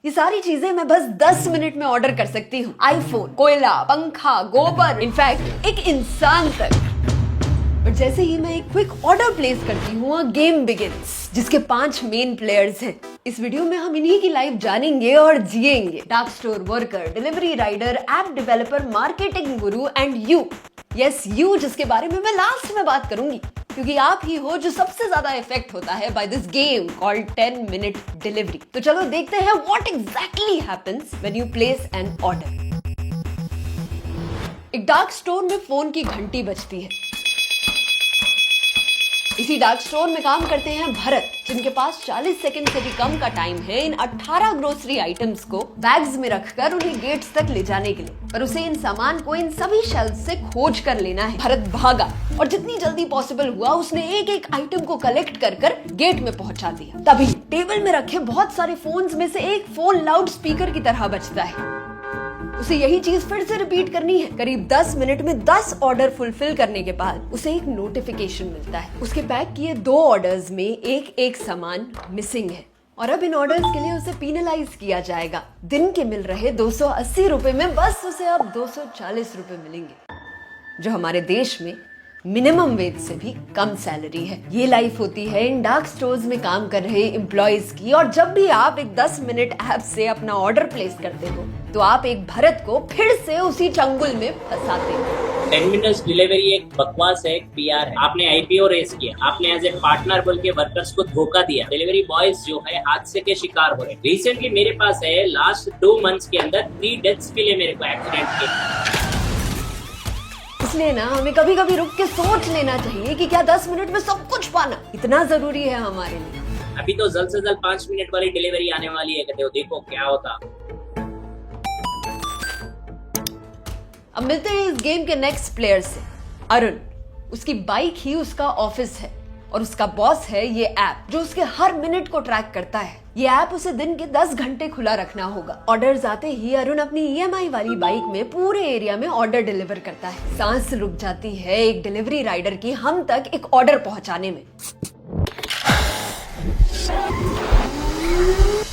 ये सारी चीजें मैं बस 10 मिनट में ऑर्डर कर सकती हूँ। आईफोन, कोयला, पंखा, गोबर, इनफैक्ट एक इंसान तक। और जैसे ही मैं एक क्विक ऑर्डर प्लेस करती हूँ, गेम बिगिंस, जिसके 5 मेन प्लेयर्स हैं। इस वीडियो में हम इन्हीं की लाइफ जानेंगे और जिएंगे। Dark store worker, delivery rider, app developer, marketing guru and you, yes you, जिसके बारे में मैं लास्ट में बात करूंगी, क्योंकि आप ही हो जो सबसे ज्यादा इफेक्ट होता है by this game called 10 minute delivery. तो चलो देखते हैं what exactly happens when you place an order. एक डार्क स्टोर में फोन की घंटी बजती है। इसी डार्क स्टोर में काम करते हैं भरत, जिनके पास 40 सेकंड से भी कम का टाइम है इन 18 ग्रोसरी आइटम्स को बैग्स में रखकर उन्हें गेट्स तक ले जाने के लिए। पर उसे इन सामान को इन सभी शेल्फ से खोज कर लेना है। भरत भागा और जितनी जल्दी पॉसिबल हुआ उसने एक एक आइटम को कलेक्ट कर कर गेट में पहुंचा दिया। तभी टेबल में रखे बहुत सारे फोन्स में से एक फोन लाउड स्पीकर की तरह बजता है। उसे यही चीज फिर से रिपीट करनी है। करीब 10 मिनट में 10 ऑर्डर फुलफिल करने के बाद उसे एक नोटिफिकेशन मिलता है। उसके पैक किए 2 ऑर्डर्स में एक सामान मिसिंग है और अब इन ऑर्डर्स के लिए उसे पीनलाइज किया जाएगा। दिन के मिल रहे 280 रुपए में बस उसे अब 240 रुपए मिलेंगे, जो हमारे देश में मिनिमम वेज से भी कम सैलरी है। ये लाइफ होती है इन डार्क स्टोर्स में काम कर रहे एम्प्लॉइज की। और जब भी आप एक 10 मिनट ऐप से अपना ऑर्डर प्लेस करते हो तो आप एक भरत को फिर से उसी चंगुल में फंसाते हो। 10 मिनट्स डिलीवरी एक बकवास है, एक पीआर है। आपने आईपीओ रेस किया, आपने एज ए पार्टनर बोल के वर्कर्स को धोखा दिया। डिलीवरी बॉयज जो है हादसे के शिकार हो रहे। रिसेंटली मेरे पास है लास्ट 2 मंथ्स के अंदर 3 डेथ्स मिले मेरे को एक्सीडेंट के। इसलिए ना हमें कभी कभी रुक के सोच लेना चाहिए कि क्या 10 मिनट में सब कुछ पाना इतना जरूरी है हमारे लिए। अभी तो जल्द से जल्द 5 मिनट वाली डिलीवरी आने वाली है, कहते हो देखो क्या होता। अब मिलते हैं इस गेम के नेक्स्ट प्लेयर से, अरुण। उसकी बाइक ही उसका ऑफिस है और उसका बॉस है ये ऐप, जो उसके हर मिनट को ट्रैक करता है। ये ऐप उसे दिन के 10 घंटे खुला रखना होगा। ऑर्डर्स आते ही अरुण अपनी ईएमआई वाली बाइक में पूरे एरिया में ऑर्डर डिलीवर करता है। सांस रुक जाती है एक डिलीवरी राइडर की हम तक एक ऑर्डर पहुंचाने में।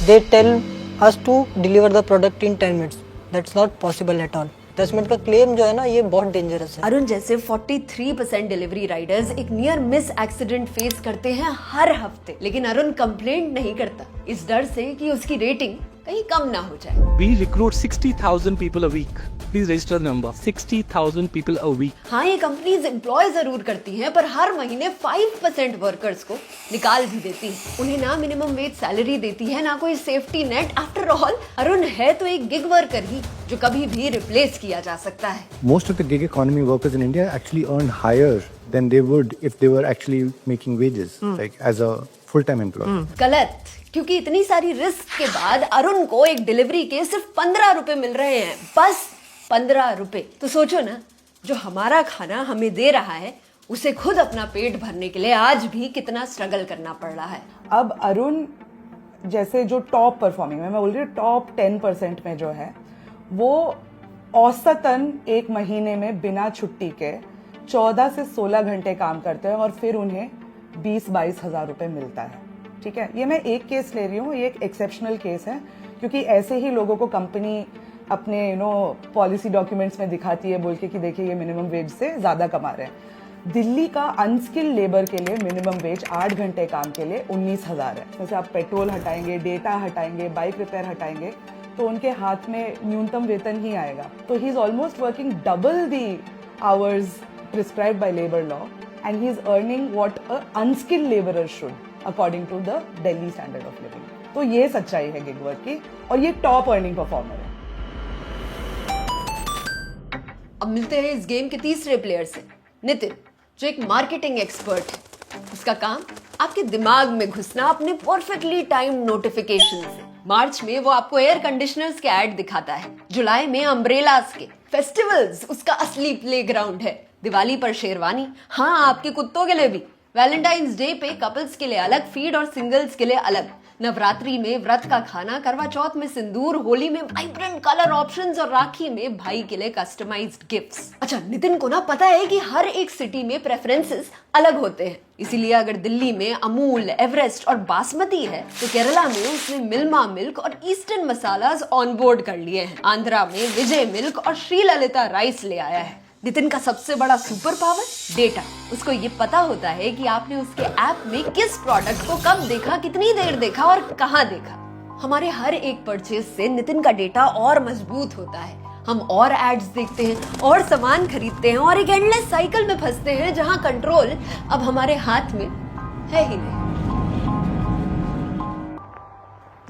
They tell us to deliver the product in 10 minutes. That's not possible at all. 10 minute का क्लेम जो है ना, ये बहुत डेंजरस है। अरुण जैसे 43% डिलीवरी राइडर्स एक नियर मिस एक्सीडेंट फेस करते हैं हर हफ्ते, लेकिन अरुण कंप्लेंट नहीं करता, इस डर से कि उसकी रेटिंग कहीं कम ना हो जाए। We recruit 60,000 people a week. Please register the number. 60,000 people a week. हाँ, ये कंपनीज एम्प्लॉय जरूर करती हैं, पर हर महीने 5% वर्कर्स को निकाल भी देती है। उन्हें ना मिनिमम वेज सैलरी देती है, ना कोई safety net. After all Arun है तो एक गिग वर्कर ही, जो कभी भी रिप्लेस किया जा सकता है। Most of the gig economy workers in India actually earn higher than they would if they were actually making wages, like as a full-time employee. गलत, क्योंकि इतनी सारी रिस्क के बाद अरुण को एक डिलीवरी के सिर्फ 15 रुपए मिल रहे हैं, बस 15 रुपए। तो सोचो ना, जो हमारा खाना हमें दे रहा है उसे खुद अपना पेट भरने के लिए आज भी कितना स्ट्रगल करना पड़ रहा है। अब अरुण जैसे जो टॉप परफॉर्मिंग में, मैं बोल रही हूँ टॉप 10% में जो है, वो औसतन एक महीने में बिना छुट्टी के 14 से 16 घंटे काम करते हैं और फिर उन्हें 20-22 हजार रुपए मिलता है। ठीक है, ये मैं एक केस ले रही हूँ, ये एक एक्सेप्शनल केस है, क्योंकि ऐसे ही लोगों को कंपनी अपने पॉलिसी डॉक्यूमेंट्स में दिखाती है बोल के कि देखिए ये मिनिमम वेज से ज्यादा कमा रहे हैं। दिल्ली का अनस्किल्ड लेबर के लिए मिनिमम वेज 8 घंटे काम के लिए 19,000 है। जैसे आप पेट्रोल हटाएंगे, डेटा हटाएंगे, बाइक रिपेयर हटाएंगे, तो उनके हाथ में न्यूनतम वेतन ही आएगा। तो he is almost working double the hours prescribed by labour law and he is earning what a unskilled labourer should according to the Delhi standard of living. तो ये सच्चाई है गिग वर्क की, और ये टॉप अर्निंग परफॉर्मर है। अब मिलते हैं इस गेम के तीसरे प्लेयर से, नितिन, जो एक मार्केटिंग एक्सपर्ट है। उसका काम आपके दिमाग में घुसना अपने परफेक्टली टाइम नोटिफिकेशन से। मार्च में वो आपको एयर कंडीशनर्स के ऐड दिखाता है, जुलाई में अम्ब्रेलास के, फेस्टिवल्स उसका असली प्लेग्राउंड है, दिवाली पर शेरवानी, हाँ आपके कुत्तों के लिए भी, वैलेंटाइंस डे पे कपल्स के लिए अलग फीड और सिंगल्स के लिए अलग, नवरात्रि में व्रत का खाना, करवा चौथ में सिंदूर, होली में वाइब्रेंट कलर ऑप्शंस और राखी में भाई के लिए कस्टमाइज्ड गिफ्ट्स। अच्छा, नितिन को ना पता है कि हर एक सिटी में प्रेफरेंसेस अलग होते हैं, इसीलिए अगर दिल्ली में अमूल, एवरेस्ट और बासमती है तो केरला में उसने मिल्मा मिल्क और ईस्टर्न मसालास ऑन बोर्ड कर लिए हैं। आंध्रा में विजय मिल्क और श्री ललिता राइस ले आया है। नितिन का सबसे बड़ा सुपर पावर डेटा। उसको ये पता होता है कि आपने उसके ऐप में किस प्रोडक्ट को कब देखा, कितनी देर देखा और कहां देखा। हमारे हर एक परचेज से नितिन का डेटा और मजबूत होता है। हम और एड्स देखते हैं और सामान खरीदते हैं और एक एंडलेस साइकिल में फंसते हैं जहां कंट्रोल अब हमारे हाथ में है ही नहीं।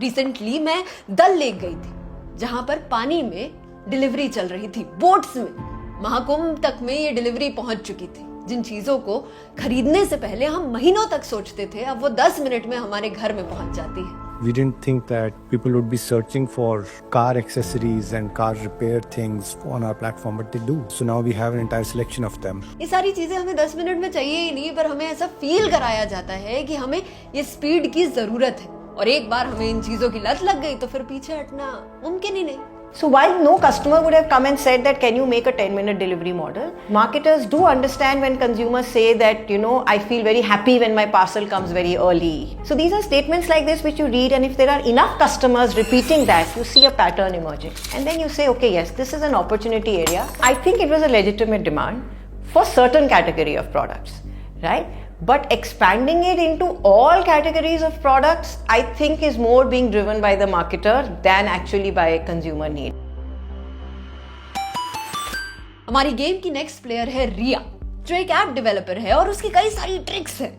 रिसेंटली मैं डल लेक गई थी, जहां पर पानी में डिलीवरी चल रही थी, बोट्स में। महाकुंभ तक में ये डिलीवरी पहुंच चुकी थी। जिन चीजों को खरीदने से पहले हम महीनों तक सोचते थे, अब वो 10 मिनट में हमारे घर में पहुंच जाती है। We didn't think that people would be searching for car accessories and car repair things on our platform, but they do. So now we have an entire selection of them. ये सारी चीजें हमें 10 मिनट में चाहिए ही नहीं, पर हमें ऐसा फील कराया जाता है कि हमें ये स्पीड की जरूरत है, और एक बार हमें इन चीजों की लत लग गई तो फिर पीछे हटना मुमकिन ही नहीं। So while no customer would have come and said that can you make a 10-minute delivery model, marketers do understand when consumers say that, I feel very happy when my parcel comes very early. So these are statements like this which you read, and if there are enough customers repeating that, you see a pattern emerging. And then you say, okay, yes, this is an opportunity area. I think it was a legitimate demand for certain category of products, right? But expanding it into all categories of products, I think is more being driven by the marketer than actually by consumer need. हमारी game की next player है रिया, जो एक app developer है और उसकी कई सारी ट्रिक्स है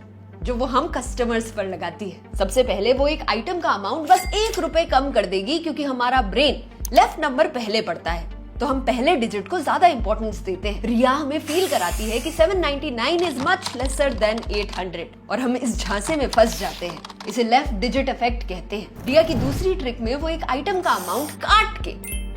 जो वो हम कस्टमर्स पर लगाती है। सबसे पहले वो एक आइटम का अमाउंट बस 1 रुपए कम कर देगी, क्योंकि हमारा ब्रेन लेफ्ट नंबर पहले पड़ता है, तो हम पहले डिजिट को ज्यादा इंपॉर्टेंस देते हैं। रिया हमें फील कराती है कि 799 इज मच लेसर देन 800, और हम इस झांसे में फंस जाते हैं। इसे लेफ्ट डिजिट इफेक्ट कहते हैं। रिया की दूसरी ट्रिक में वो एक आइटम का अमाउंट काट के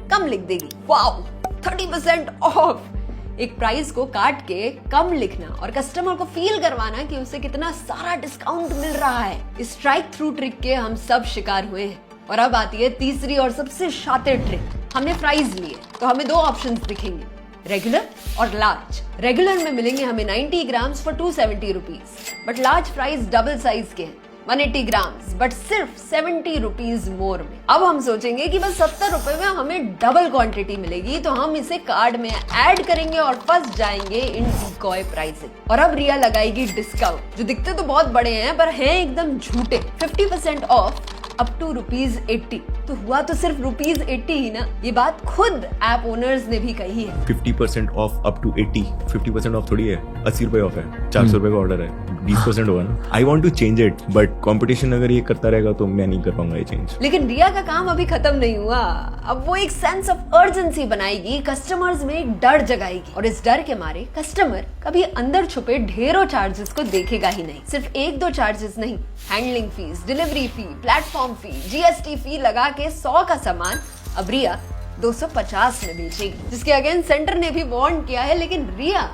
कम लिख देगी। Wow, 30% of. एक प्राइस को काट के कम लिखना और कस्टमर को फील करवाना कि उसे कितना सारा डिस्काउंट मिल रहा है। इस स्ट्राइक थ्रू ट्रिक के हम सब शिकार हुए हैं। और अब आती है तीसरी और सबसे शातिर ट्रिक। हमने फ्राइज लिए तो हमें 2 ऑप्शंस दिखेंगे, रेगुलर और लार्ज। रेगुलर में मिलेंगे हमें 90 grams for 270 rupees, but large fries double size के हैं, 180 ग्राम्स, बट सिर्फ 70 रुपीज मोर में। अब हम सोचेंगे कि बस 70 रुपए में हमें डबल क्वांटिटी मिलेगी, तो हम इसे कार्ड में ऐड करेंगे और फंस जाएंगे इन डिकॉय प्राइसिंग। और अब रिया लगाएगी डिस्काउंट, जो दिखते तो बहुत बड़े हैं पर हैं एकदम झूठे। 50% ऑफ अप टू ₹80। तो हुआ तो सिर्फ ₹80 ही ना। ये बात खुद ऐप ओनर्स ने भी कही है। 50% ऑफ अप टू 80। 50% ऑफ थोड़ी है, 80 रुपए ऑफ है, 400 रुपए का ऑर्डर है, 20% होगा ना। I want to change it, but competition अगर ये करता रहेगा तो मैं नहीं कर पाऊंगा ये चेंज। लेकिन रिया का काम अभी खत्म नहीं हुआ। अब वो एक सेंस ऑफ अर्जेंसी बनाएगी, कस्टमर्स में एक डर जगाएगी, और इस डर के मारे कस्टमर कभी अंदर छुपे ढेरों चार्जेस को देखेगा ही नहीं। सिर्फ 1-2 चार्जेस नहीं, हैंडलिंग फीस, डिलीवरी फी, प्लेटफॉर्म फी, GST फी लगा के 100 का सामान अब रिया 250 में बेचेगी, जिसके अगेंस्ट सेंटर ने भी वार्न किया है। लेकिन रिया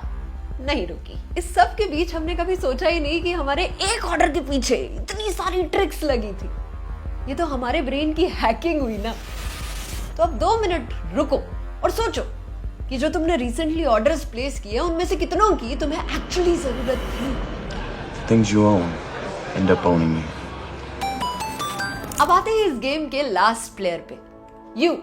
नहीं रुकी। इस सब के बीच हमने कभी सोचा ही नहीं कि हमारे एक ऑर्डर के पीछे इतनी सारी ट्रिक्स लगी थी। ये तो हमारे ब्रेन की हैकिंग हुई ना। तो अब 2 मिनट रुको और सोचो कि जो तुमने रिसेंटली ऑर्डर्स प्लेस किए उनमें से कितनों की तुम्हें एक्चुअली जरूरत थी। Things you own end up owning you. अब आते हैं इस गेम के लास्ट प्लेयर पे, यू।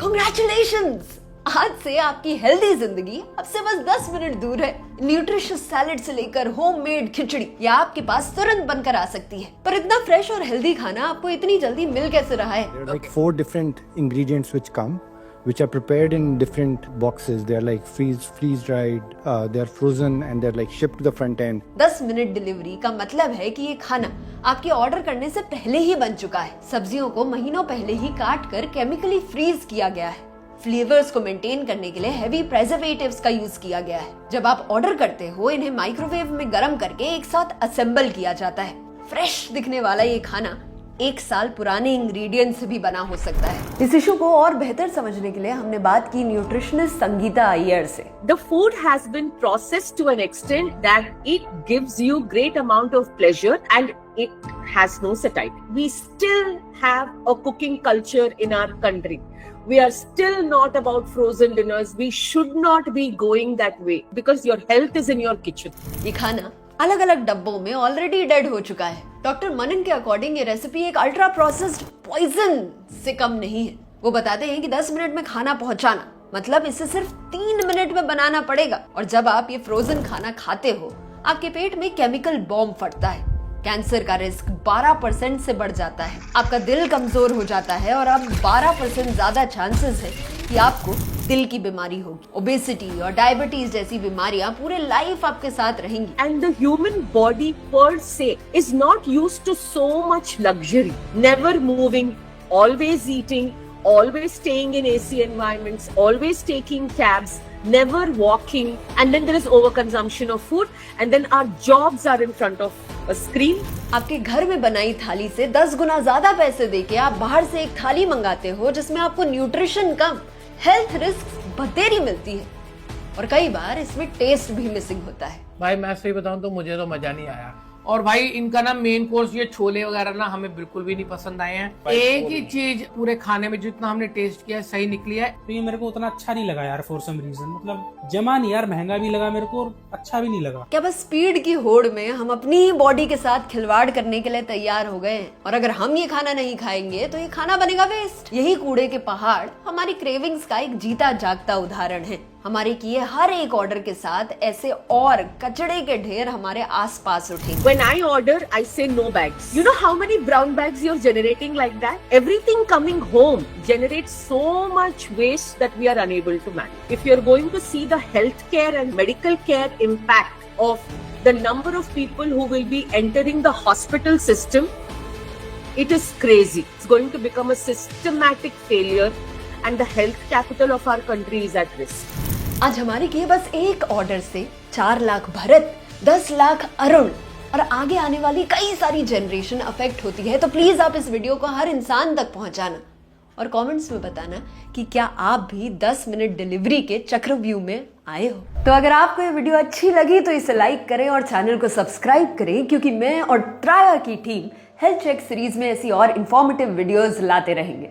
कांग्रेचुलेशंस! आज से आपकी हेल्दी जिंदगी अब से बस 10 मिनट दूर है। न्यूट्रिशियस सैलेड से लेकर होममेड खिचड़ी या आपके पास तुरंत बनकर आ सकती है। पर इतना फ्रेश और हेल्दी खाना आपको इतनी जल्दी मिल कैसे रहा है? There are like 4 different ingredients which come, which are prepared in different boxes. They are like freeze dried, they are frozen, and they're like shipped to the front end. 10 minute delivery का मतलब है कि ये खाना आपके order करने से पहले ही बन चुका है। सब्जियों को महीनों पहले ही काट कर केमिकली फ्रीज किया गया है। फ्लेवर्स को मेंटेन करने के लिए हेवी प्रेजर्वेटिव्स का यूज किया गया है। जब आप ऑर्डर करते हो, इन्हें माइक्रोवेव में गर्म करके एक साथ असेंबल किया जाता है। फ्रेश दिखने वाला ये खाना 1 साल पुराने इंग्रेडिएंट से भी बना हो सकता है। इस इशू को और बेहतर समझने के लिए हमने बात की न्यूट्रिशनिस्ट संगीता अय्यर से। The food has been processed to an extent that it gives you great amount of pleasure and it has no satiety. We still have a cooking culture in our country. We are still not about frozen dinners. We should not be going that way because your health is in your kitchen. ये खाना अलग अलग डब्बों में already dead हो चुका है। Doctor मनन के अकॉर्डिंग ये रेसिपी एक अल्ट्रा प्रोसेस्ड पॉइजन से कम नहीं है। वो बताते हैं कि 10 मिनट में खाना पहुंचाना मतलब इसे सिर्फ 3 मिनट में बनाना पड़ेगा। और जब आप ये फ्रोजन खाना खाते हो आपके पेट में केमिकल बॉम्ब फटता है, कैंसर का रिस्क 12% से बढ़ जाता है, आपका दिल कमजोर हो जाता है और अब 12% ज्यादा चांसेस है कि आपको दिल की बीमारी होगी। ओबेसिटी और डायबिटीज जैसी बीमारियां पूरे लाइफ आपके साथ रहेंगी। And the human body per se is not used to so much luxury. Never moving, always eating, always staying in AC environments, always taking cabs, never walking, and then there is overconsumption of food, and then our jobs are in front of a screen. आपके घर में बनाई थाली से 10 गुना ज्यादा पैसे देके आप बाहर से एक थाली मंगाते हो जिसमें आपको न्यूट्रिशन कम, हेल्थ रिस्क बतेरी मिलती है और कई बार इसमें टेस्ट भी मिसिंग होता है। भाई मैं सही बताऊं तो मुझे तो मजा नहीं आया। और भाई इनका ना मेन कोर्स ये छोले वगैरह ना हमें बिल्कुल भी नहीं पसंद आए हैं। एक ही चीज पूरे खाने में जितना हमने टेस्ट किया सही निकली है। तो ये मेरे को उतना अच्छा नहीं लगा यार फॉर सम रीजन, मतलब जमा नहीं यार, महंगा भी लगा मेरे को और अच्छा भी नहीं लगा। क्या बस स्पीड की होड़ में हम अपनी बॉडी के साथ खिलवाड़ करने के लिए तैयार हो गए हैं और अगर हम ये खाना नहीं खाएंगे तो ये खाना बनेगा वेस्ट। यही कूड़े के पहाड़ हमारी क्रेविंग्स का एक जीता जागता उदाहरण है। हमारे किए हर एक ऑर्डर के साथ ऐसे और कचड़े के ढेर हमारे आसपास उठेंगे। When I order, I say no bags. You know how many brown bags you're generating like that? Everything coming home generates so much waste that we are unable to manage. If you're going to see the healthcare and medical care impact of the number of people who will be entering the hospital system, it is crazy. It's going to become a systematic failure and the health capital of our country is at risk. आज हमारे किए बस एक order से 4 लाख भरत, 10 लाख अरुण और आगे आने वाली कई सारी जनरेशन अफेक्ट होती है। तो प्लीज आप इस वीडियो को हर इंसान तक पहुंचाना और कमेंट्स में बताना कि क्या आप भी 10 मिनट डिलीवरी के चक्रव्यूह में आए हो। तो अगर आपको ये वीडियो अच्छी लगी तो इसे लाइक करें और चैनल को सब्सक्राइब करें क्योंकि मैं और ट्राया की टीम हेल्थ चेक सीरीज में ऐसी और इंफॉर्मेटिव वीडियोस लाते रहेंगे।